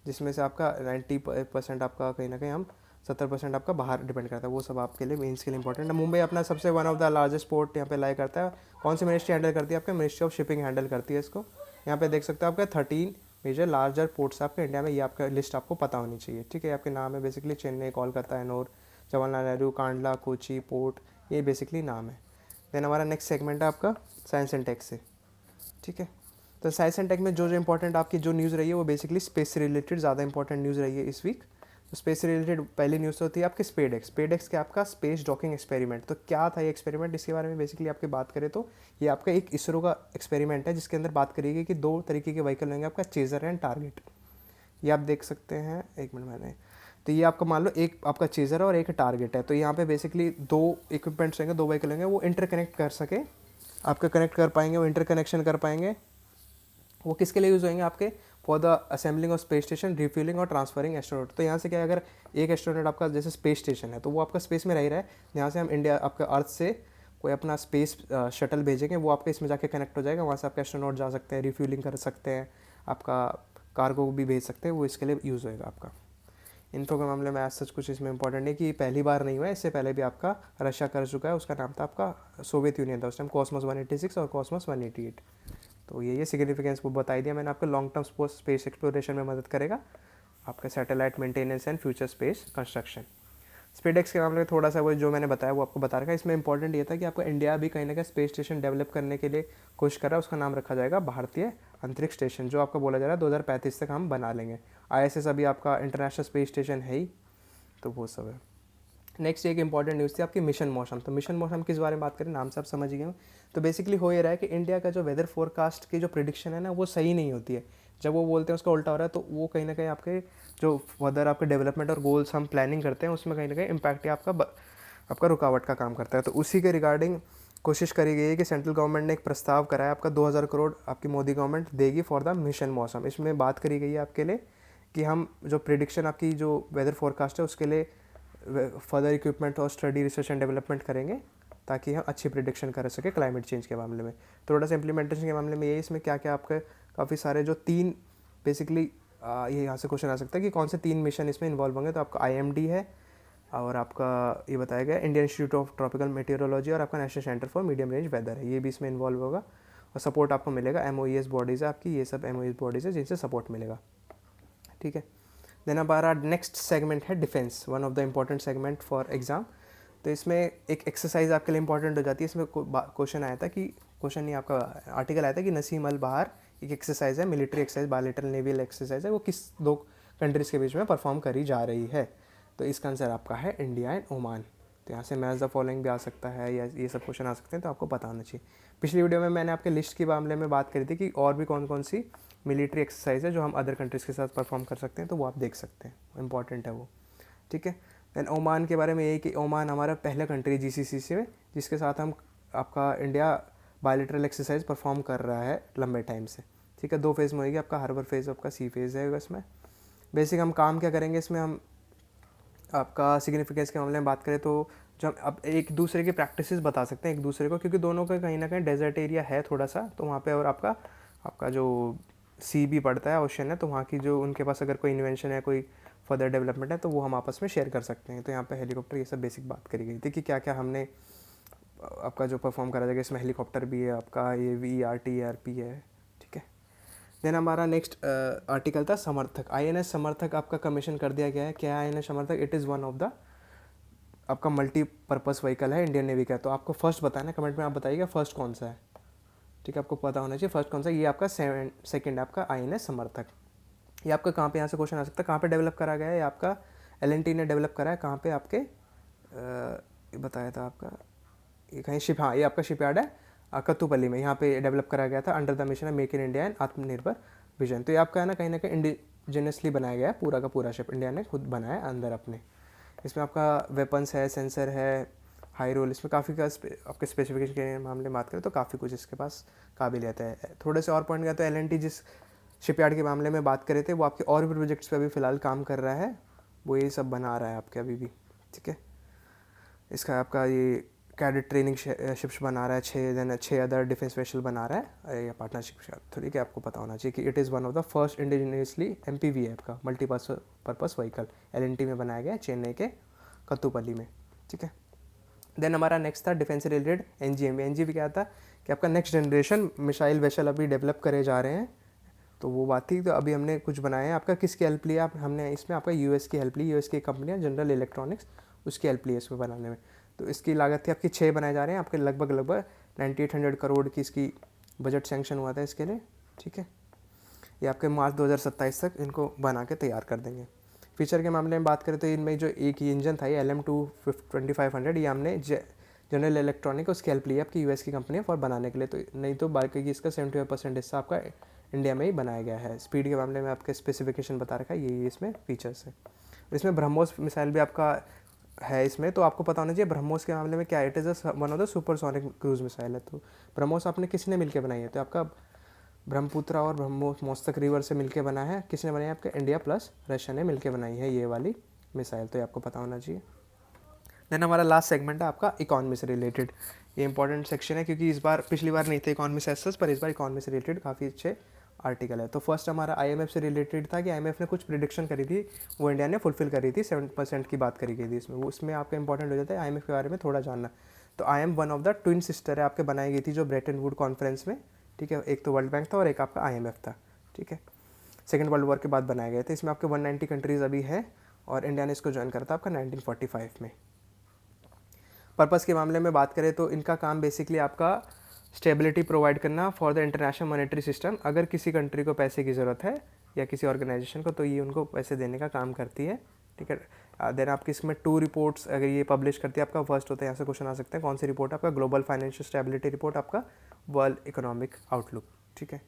जिसमें से आपका 90% आपका कहीं ना कहीं हम 70% आपका बाहर डिपेंड करता है। वो सब आपके लिए मेंस के लिए इंपॉर्टेंट है। मुंबई अपना सबसे one of the largest port यहाँ पे लाई करता है। कौन सी मिनिस्ट्री हैंडल करती है, आपका मिनिस्ट्री ऑफ शिपिंग हैंडल करती है इसको। यहाँ पे देख सकते हो आपका 13 मेजर लार्जर पोर्ट्स आपके इंडिया में, ये आपका लिस्ट आपको पता होनी चाहिए, ठीक है। आपके नाम है बेसिकली चेन्नई, कोलकाता, एनोर, जवाहरलाल नेहरू, कांडला, कोची पोर्ट, ये बेसिकली नाम है। देन हमारा नेक्स्ट सेगमेंट है आपका साइंस एंड टेक से, ठीक है। तो साइंस एंड टेक में जो इंपॉर्टेंट आपकी जो न्यूज़ रही है वो बेसिकली स्पेस से रिलेटेड ज़्यादा इंपॉर्टेंट न्यूज़ रही है इस वीक। तो स्पेस से रिलेटेड पहली न्यूज़ होती है आपकी स्पेडेक्स के आपका स्पेस डॉकिंग एक्सपेरिमेंट। तो क्या था ये एक्सपेरिमेंट, इसके बारे में बेसिकली आपकी बात करें तो ये आपका एक इसरो का एक्सपेरिमेंट है, जिसके अंदर बात करिएगी कि 2 तरीके के व्हीकल होंगे, आपका चेजर एंड टारगेट। ये आप देख सकते हैं, एक मिनट मैंने, तो ये आपका मान लो एक आपका चेजर है और एक टारगेट है। तो यहाँ पे बेसिकली 2 इक्विपमेंट्स होंगे, 2 व्हीकल होंगे, वो इंटरकनेक्ट कर सके, आपका कनेक्ट कर पाएंगे, वो इंटरकनेक्शन कर पाएंगे। वो किसके लिए यूज़ होंगे, आपके for the assembling of space station, refuelling और ट्रांसफरिंग एस्ट्रोनॉट। तो यहाँ से क्या है, अगर एक एस्ट्रोनॉट आपका जैसे स्पेस स्टेशन है तो वो आपका स्पेस में रह रहा है, यहाँ से हम इंडिया आपका अर्थ से कोई अपना स्पेस शटल भेजेंगे, वो आपके इसमें जाके कनेक्ट हो जाएगा, वहाँ से आपका एस्ट्रोनॉट जा सकते हैं, रिफ्यूलिंग कर सकते हैं, आपका कार्गो भी भेज सकते हैं, वो इसके लिए यूज़ होएगा आपका। इन्फो के मामले में आज सच कुछ इसमें इंपॉर्टेंट है कि पहली बार नहीं हुआ है, इससे पहले भी आपका रशिया कर चुका है, उसका नाम था आपका सोवियत यूनियन था उस टाइम, कॉस्मोस 186 और कॉस्मोस 188। तो ये सिग्निफिकेंस वो बता दिया मैंने आपको। लॉन्ग टर्म स्पेस एक्सप्लोरेशन में मदद करेगा, आपका satellite maintenance and future space construction. SpaDeX के मामले में थोड़ा सा वो जो मैंने बताया वो आपको बता रखा है। इसमें इंपॉर्टेंट ये था कि आपका इंडिया भी कहीं ना कहीं स्पेस स्टेशन डेवलप करने के लिए कोशिश कर रहा है, उसका नाम रखा जाएगा भारतीय अंतरिक्ष स्टेशन, जो आपका बोला जा रहा है 2035 तक हम बना लेंगे। ISS अभी आपका इंटरनेशनल स्पेस स्टेशन है ही, तो वो सब है। नेक्स्ट एक इंपॉर्टेंट न्यूज़ थी आपकी मिशन मौसम। तो मिशन मौसम किस बारे में बात करें, नाम से आप समझ गए हो। तो बेसिकली हो ये रहा है कि इंडिया का जो वेदर फोरकास्ट की जो प्रिडिक्शन है ना, वो सही नहीं होती है। जब वो बोलते हैं उसका उल्टा हो रहा है, तो वो कहीं ना कहीं आपके जो वेदर आपके डेवलपमेंट और गोल्स हम प्लानिंग करते हैं उसमें कहीं ना कहीं इम्पैक्ट या आपका रुकावट का काम करता है। तो उसी के रिगार्डिंग कोशिश करी गई है कि सेंट्रल गवर्नमेंट ने एक प्रस्ताव करा है आपका 2000 करोड़ आपकी मोदी गवर्नमेंट देगी फॉर द मिशन मौसम। इसमें बात करी गई है आपके लिए कि हम जो प्रिडिक्शन आपकी जो वेदर फोरकास्ट है उसके लिए फर्दर इक्विपमेंट और स्टडी रिसर्च एंड डेवलपमेंट करेंगे ताकि हम अच्छी प्रिडिक्शन कर सके क्लाइमेट चेंज के मामले में। थोड़ा सा इम्प्लीमेंटेशन के मामले में ये इसमें क्या क्या आपके काफ़ी सारे जो 3 बेसिकली ये यहाँ से क्वेश्चन आ सकता है कि कौन से 3 मिशन इसमें इन्वॉल्व होंगे। तो आपका IMD है और आपका ये बताया गया Indian Institute of Tropical Meteorology और आपका national centre for medium range weather है, ये भी इसमें इन्वॉल्व होगा। और सपोर्ट आपको मिलेगा MOES बॉडीज़ है आपकी, ये सब MOES बॉडीज़ है जिनसे सपोर्ट मिलेगा। ठीक है, देन हमारा नेक्स्ट सेगमेंट है defence, one of the important segment for exam. तो इसमें एक एक्सरसाइज आपके लिए इंपॉर्टेंट हो जाती है। इसमें क्वेश्चन आया था कि क्वेश्चन नहीं आपका आर्टिकल आया था कि नसीम अल बहार एक एक्सरसाइज है, military exercise, bilateral naval exercise है, वो किस 2 कंट्रीज़ के बीच में परफॉर्म करी जा रही है। तो इसका आंसर आपका है इंडिया एंड ओमान। तो यहाँ से मैच द फॉलोइंग भी आ सकता है या ये सब क्वेश्चन आ सकते हैं, तो आपको पता होना चाहिए। पिछली वीडियो में मैंने आपके लिस्ट के मामले में बात करी थी कि और भी कौन कौन सी मिलिट्री एक्सरसाइज है जो हम अदर कंट्रीज़ के साथ परफॉर्म कर सकते हैं, तो वो आप देख सकते हैं, इंपॉर्टेंट है वो। ठीक है, दैन ओमान के बारे में ये कि ओमान हमारा पहला कंट्री GCC में जिसके साथ हम आपका इंडिया बायलैटरल एक्सरसाइज परफॉर्म कर रहा है लंबे टाइम से। ठीक है, 2 फेज़ में होगी, आपका हार्बर फेज़, आपका सी फेज़ है इसमें। बेसिक हम काम क्या करेंगे इसमें, हम आपका सिग्निफिकेंस के मामले में बात करें तो जो हम अब एक दूसरे की प्रैक्टिसेस बता सकते हैं एक दूसरे को, क्योंकि दोनों का कहीं ना कहीं डेजर्ट एरिया है थोड़ा सा, तो वहाँ पे और आपका जो सी भी पड़ता है, ओशन है, तो वहाँ की जो उनके पास अगर कोई इन्वेंशन है, कोई फर्दर डेवलपमेंट है, तो वो हम आपस में शेयर कर सकते हैं। तो यहाँ पे हेलीकॉप्टर ये सब बेसिक बात करी गई थी कि क्या क्या हमने आपका जो परफॉर्म करा जाएगा। इसमें हेलीकॉप्टर भी है, आपका ये VRT ARP है। ठीक है, देन हमारा नेक्स्ट आर्टिकल था समर्थक। INS समर्थक आपका कमीशन कर दिया गया है। क्या है INS समर्थक? It is one of the आपका मल्टीपर्पज़ व्हीकल है इंडियन नेवी का। तो आपको फर्स्ट बताना, कमेंट में आप बताइएगा फर्स्ट कौन सा है। ठीक है, आपको पता होना चाहिए फर्स्ट कौन सा। ये आपका सेकंड आपका INS समर्थक। ये आपका कहाँ पे, यहाँ से क्वेश्चन आ सकता है, कहाँ पे डेवलप करा गया है? ये आपका L&T ने डेवलप करा है। कहाँ पे आपके बताया था आपका, ये कहीं शिप, हाँ ये आपका शिपयार्ड है कत्तूपल्ली में, यहाँ पे डेवलप करा गया था under the mission make in India and आत्मनिर्भर विजन। तो ये आपका है ना कहीं इंडिजिनसली बनाया गया है, पूरा का पूरा शिप इंडिया ने खुद बनाया अंदर अपने। इसमें आपका वेपन्स है, सेंसर है, हाई रोल, इसमें काफ़ी का आपके स्पेसिफिकेशन के मामले में बात करें तो काफ़ी कुछ इसके पास काबिलियत है। थोड़े से और पॉइंट गया तो L&T जिस शिपयार्ड के मामले में बात करे थे वो आपके और भी प्रोजेक्ट्स पे अभी फ़िलहाल काम कर रहा है, वो ये सब बना रहा है आपके अभी भी। ठीक है, इसका आपका ये कैडेट ट्रेनिंग शिप्स बना रहा है 6 अदर डिफेंस वेसल बना रहा है या पार्टनरशिप। तो ठीक है, आपको पता होना चाहिए कि it is one of the first indigenously MPV है आपका मल्टीपर्पज़ व्हीकल, L&T में बनाया गया चेन्नई के कत्तूपल्ली में। ठीक है, देन हमारा नेक्स्ट था डिफेंस से रिलेटेड NGM क्या था कि आपका नेक्स्ट जनरेशन मिसाइल वेसल अभी डेवलप करे जा रहे हैं, तो वो बात थी। तो अभी हमने कुछ बनाया है आपका, किसकी हेल्प ली आप, हमने इसमें आपका US की हेल्प ली, US की कंपनियाँ जनरल इलेक्ट्रॉनिक्स, उसकी हेल्प ली है इसमें बनाने में। तो इसकी लागत थी आपकी 6 बनाए जा रहे हैं आपके लगभग 9800 करोड़ की इसकी बजट सैंक्शन हुआ था इसके लिए। ठीक है, ये आपके मार्च 2027 तक इनको बना के तैयार कर देंगे। फीचर के मामले में बात करें तो इनमें जो एक ही इंजन था ये LM-2500, ये हमने जनरल इलेक्ट्रॉनिक उसकी हेल्प ली है आपकी US की कंपनी फॉर बनाने के लिए। तो नहीं तो बाकी की इसका 75% हिस्सा आपका इंडिया में ही बनाया गया है। स्पीड के मामले में आपके स्पेसिफिकेशन बता रखा है, यही इसमें फीचर्स है। इसमें ब्रह्मोस मिसाइल भी आपका है इसमें, तो आपको पता होना चाहिए ब्रह्मोस के मामले में क्या, it is one of the supersonic cruise missile है। तो ब्रह्मोस आपने किसने मिलकर बनाई है? तो आपका ब्रह्मपुत्रा और ब्रह्मोस्तक रिवर से मिलकर बना है। किसने बनाई है? आपके इंडिया प्लस रशिया ने मिलकर बनाई है ये वाली मिसाइल, तो ये आपको पता होना चाहिए। देन हमारा लास्ट सेगमेंट है आपका इकॉनमी से रिलेटेड। ये इंपॉर्टेंट सेक्शन है क्योंकि इस बार, पिछली बार नहीं थे इकॉनमी सेक्शंस, पर इस बार इकॉनमी से रिलेटेड काफ़ी अच्छे आर्टिकल है। तो फर्स्ट हमारा IMF से रिलेटेड था कि IMF ने कुछ प्रिडिक्शन करी थी, वो इंडिया ने फुलफिल करी थी, 7% की बात करी गई थी इसमें। वो उसमें आपका इंपॉर्टेंट हो जाता है IMF के बारे में थोड़ा जानना। तो IMF one of the twin sister है आपके, बनाई गई थी जो ब्रेटन वुड कॉन्फ्रेंस में। ठीक है, एक तो वर्ल्ड बैंक था और एक आपका IMF था। ठीक है, सेकेंड वर्ल्ड वॉर के बाद बनाए गए थे। इसमें आपके 190 कंट्रीज़ अभी है और इंडिया ने इसको ज्वाइन करा था आपका 1945 में। पर्पस के मामले में बात करें तो इनका काम बेसिकली आपका स्टेबिलिटी प्रोवाइड करना for the international monetary system. अगर किसी कंट्री को पैसे की ज़रूरत है या किसी ऑर्गेनाइजेशन को, तो ये उनको पैसे देने का काम करती है। ठीक है, देन आपकी इसमें 2 रिपोर्ट्स अगर ये पब्लिश करती है, आपका फर्स्ट होता है, यहाँ से क्वेश्चन आ सकते हैं कौन सी रिपोर्ट, आपका ग्लोबल फाइनेंशियल स्टेबिलिटी रिपोर्ट, आपका वर्ल्ड इकोनॉमिक आउटलुक। ठीक है,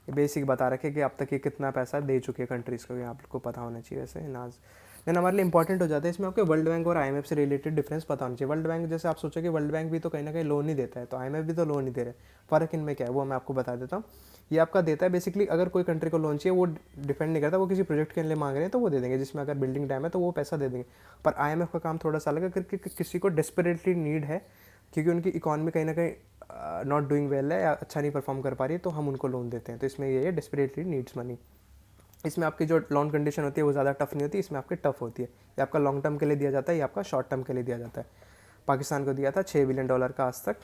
ये बेसिक बता रखे कि अब तक ये कितना पैसा दे चुके हैं कंट्रीज़ को, ये आपको पता होना चाहिए वैसे नाज। देन हमारे लिए इंपॉर्टेंट हो जाता है इसमें आपके वर्ल्ड बैंक और आईएमएफ से रिलेटेड डिफरेंस पता होना चाहिए। वर्ल्ड बैंक जैसे आप सोचो कि वर्ल्ड बैंक भी तो कहीं ना कहीं लोन ही देता है, तो आईएमएफ भी तो लोन ही दे रहा है, फ़र्क इनमें क्या है वो मैं आपको बता देता हूँ। ये आपका देता है बेसिकली, अगर कोई कंट्री को लोन चाहिए वो डिपेंड नहीं करता, वो किसी प्रोजेक्ट के लिए मांग रहे हैं तो वो दे देंगे, जिसमें अगर बिल्डिंग डैम है तो वो पैसा दे देंगे। पर आईएमएफ का काम थोड़ा सा अलग है, क्योंकि किसी को डेस्परेटली नीड है, क्योंकि उनकी इकॉनमी कहीं ना कहीं नॉट डूइंग वेल है या अच्छा नहीं परफॉर्म कर पा रही है, तो हम उनको लोन देते हैं। तो इसमें ये है डेस्परेटली नीड्स मनी। इसमें आपकी जो लोन कंडीशन होती है वो ज़्यादा टफ नहीं होती, इसमें आपकी टफ होती है। ये आपका लॉन्ग टर्म के लिए दिया जाता है, ये आपका शॉर्ट टर्म के लिए दिया जाता है। पाकिस्तान को दिया था $6 बिलियन का आज तक,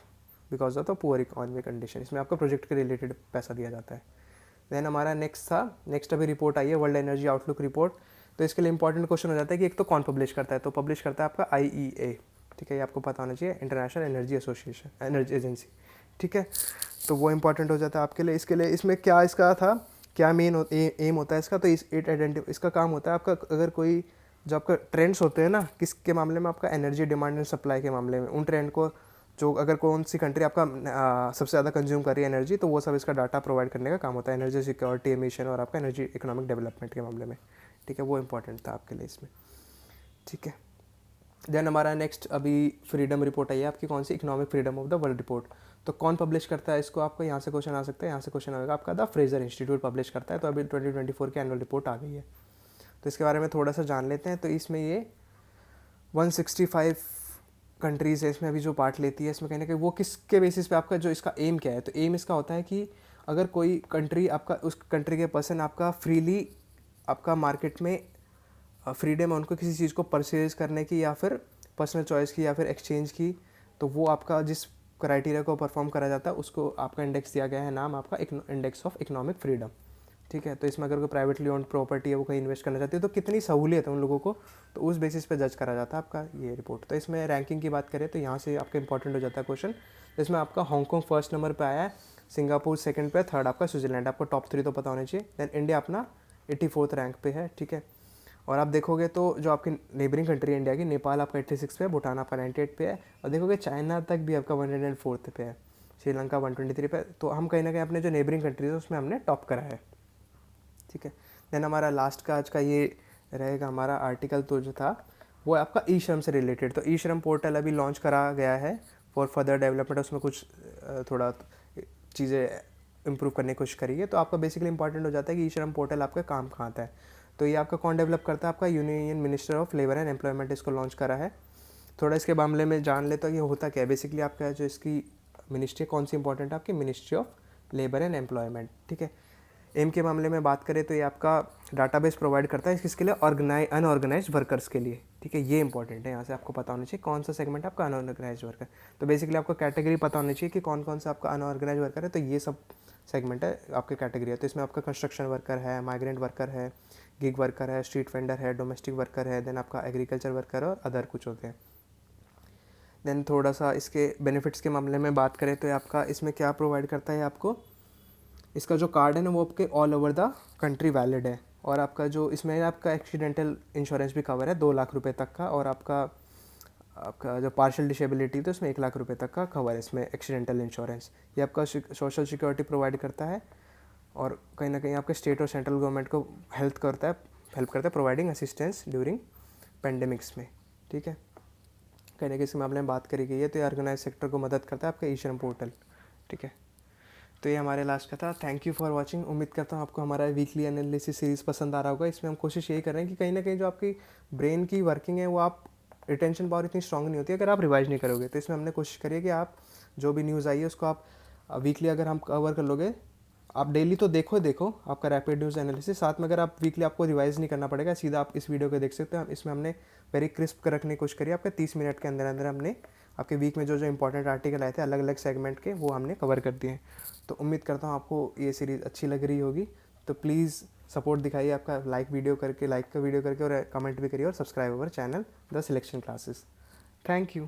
because of the poor economy condition. इसमें आपका प्रोजेक्ट के रिलेटेड पैसा दिया जाता है। देन हमारा नेक्स्ट अभी रिपोर्ट आई है वर्ल्ड एनर्जी आउटलुक रिपोर्ट। तो इसके लिए इंपॉर्टेंट क्वेश्चन हो जाता है कि एक तो कौन पब्लिश करता है, तो पब्लिश करता है आपका IEA, ठीक है, ये आपको पता होना चाहिए, international energy association, energy agency, ठीक है। तो वो इंपॉर्टेंट हो जाता है आपके लिए। इसके लिए इसमें क्या इसका था, क्या मेन एम होता है इसका, तो इसका काम होता है आपका, अगर कोई जो आपका ट्रेंड्स होते हैं ना, किसके मामले में, आपका एनर्जी डिमांड एंड सप्लाई के मामले में, उन ट्रेंड को जो अगर कौन सी कंट्री आपका सबसे ज़्यादा कंज्यूम कर रही है एनर्जी, तो वो सब इसका डाटा प्रोवाइड करने का काम होता है, एनर्जी सिक्योरिटी, एमिशन और आपका एनर्जी इकोनॉमिक डेवलपमेंट के मामले में, ठीक है। वो इंपॉर्टेंट था आपके लिए इसमें, ठीक है। देन हमारा नेक्स्ट अभी फ्रीडम रिपोर्ट आई है आपकी, कौन सी, economic freedom of the world report. तो कौन पब्लिश करता है इसको, आपको यहाँ से क्वेश्चन आ सकता है, यहाँ से क्वेश्चन आएगा आपका, द फ्रेजर इंस्टीट्यूट पब्लिश करता है। तो अभी 2024 की एनुअल रिपोर्ट आ गई है, तो इसके बारे में थोड़ा सा जान लेते हैं। तो इसमें ये 165 कंट्रीज़ है इसमें अभी जो पार्ट लेती है। इसमें कहीं ना कहीं वो किसके बेसिस पे, आपका जो इसका एम क्या है, तो एम इसका होता है कि अगर कोई कंट्री आपका, उस कंट्री के पर्सन आपका फ्रीली आपका मार्केट में फ्रीडम है उनको किसी चीज़ को परचेज करने की, या फिर पर्सनल चॉइस की, या फिर एक्सचेंज की, तो वो आपका जिस क्राइटेरिया को परफॉर्म करा जाता है उसको आपका इंडेक्स दिया गया है, नाम आपका इंडेक्स ऑफ इकोनॉमिक फ्रीडम, ठीक है। तो इसमें अगर कोई प्राइवेटली ओन्ड प्रॉपर्टी है वो कहीं इन्वेस्ट करना चाहती है तो कितनी सहूलियत है उन लोगों को, तो उस बेसिस पे जज करा जाता है आपका ये रिपोर्ट। तो इसमें रैंकिंग की बात करें तो यहाँ से आपका इंपॉर्टेंट हो जाता है क्वेश्चन। इसमें आपका हांगकॉन्ग फर्स्ट नंबर पे आया है, सिंगापुर सेकंड पे, थर्ड आपका स्विट्जरलैंड, आपको टॉप 3 तो पता होने चाहिए। देन इंडिया अपना 84th रैंक पे है, ठीक है। और आप देखोगे तो जो आपकी नेबरिंग कंट्री है इंडिया की, नेपाल आपका 86 पे है, भूटान आपका 98 पे है, और देखोगे चाइना तक भी आपका 104 पे है, श्रीलंका 123 पे। तो हम कहीं ना कहीं अपने जो नेबरिंग कंट्रीज है उसमें हमने टॉप करा है, ठीक है। देन हमारा लास्ट का आज का ये रहेगा हमारा आर्टिकल, तो जो था वो आपका ई श्रम से रिलेटेड। तो ई श्रम पोर्टल अभी लॉन्च करा गया है फॉर फर्दर डेवलपमेंट, उसमें कुछ थोड़ा चीज़ें इंप्रूव करने की कोशिश करी है। तो आपका बेसिकली इंपॉर्टेंट हो जाता है कि ई श्रम पोर्टल आपका काम कहाँ आता है। तो ये आपका कौन डेवलप करता है, आपका union minister of labour and employment इसको लॉन्च करा है। थोड़ा इसके मामले में जान ले तो ये होता क्या है, बेसिकली आपका जो इसकी मिनिस्ट्री कौन सी इंपॉर्टेंट है, आपकी ministry of labour and employment, ठीक है। एम के मामले में बात करें तो ये आपका डाटाबेस प्रोवाइड करता है किसके लिए, अनऑर्गेनाइज वर्कर्स के लिए, ठीक है। ये इंपॉर्टेंट है, यहाँ से आपको पता होना चाहिए कौन सा सेगमेंट आपका अनऑर्गेनाइज वर्कर। तो बेसिकली आपको कैटेगरी पता होनी चाहिए कि कौन कौन सा आपका अनऑर्गेनाइज वर्कर है, तो ये सब सेगमेंट है आपके कैटेगरी है। तो इसमें आपका कंस्ट्रक्शन वर्कर है, माइग्रेंट वर्कर है, गिग वर्कर है, स्ट्रीट वेंडर है, डोमेस्टिक वर्कर है, देन आपका एग्रीकल्चर वर्कर और अदर कुछ होते हैं। देन थोड़ा सा इसके बेनिफिट्स के मामले में बात करें तो आपका इसमें क्या प्रोवाइड करता है, आपको इसका जो कार्ड है ना वो आपके all over the country valid है। और आपका जो इसमें आपका एक्सीडेंटल इंश्योरेंस भी कवर है 2 लाख रुपए तक का, और आपका जो पार्शियल डिसेबिलिटी तो इसमें 1 लाख रुपए तक का कवर है इसमें एक्सीडेंटल इंश्योरेंस। ये आपका सोशल सिक्योरिटी प्रोवाइड करता है, और कहीं ना कहीं आपके स्टेट और सेंट्रल गवर्नमेंट को हेल्प करता है प्रोवाइडिंग असिस्टेंस ड्यूरिंग पेंडेमिक्स में, ठीक है। कहीं ना कहीं इस मामले में बात करी गई है। तो ये ऑर्गेनाइज सेक्टर को मदद करता है आपका ई श्रम पोर्टल, ठीक है। तो ये हमारे लास्ट का था। Thank you for watching. उम्मीद करता हूँ आपको हमारा वीकली एनालिसिस सीरीज़ पसंद आ रहा होगा। इसमें हम कोशिश यही कर रहे हैं कि कहीं ना कहीं जो आपकी ब्रेन की वर्किंग है वो आप रिटेंशन पावर इतनी स्ट्रांग नहीं होती अगर आप रिवाइज नहीं करोगे। तो इसमें हमने कोशिश करी है कि आप जो भी न्यूज़ आई है उसको आप वीकली अगर हम कवर कर लोगे, आप डेली तो देखो आपका रैपिड न्यूज़ एनालिसिस, साथ में अगर आप वीकली आपको रिवाइज नहीं करना पड़ेगा, सीधा आप इस वीडियो को देख सकते हो। इसमें हमने वेरी क्रिस्प रखने की कोशिश करी, आपके 30 मिनट के अंदर अंदर हमने आपके वीक में जो जो इंपॉर्टेंट आर्टिकल आए थे अलग अलग सेगमेंट के, वो हमने कवर कर दिए हैं। तो उम्मीद करता हूँ आपको ये सीरीज़ अच्छी लग रही होगी। तो प्लीज़ सपोर्ट दिखाइए आपका लाइक का वीडियो करके, और कमेंट भी करिए, और subscribe our channel the selection classes. Thank you.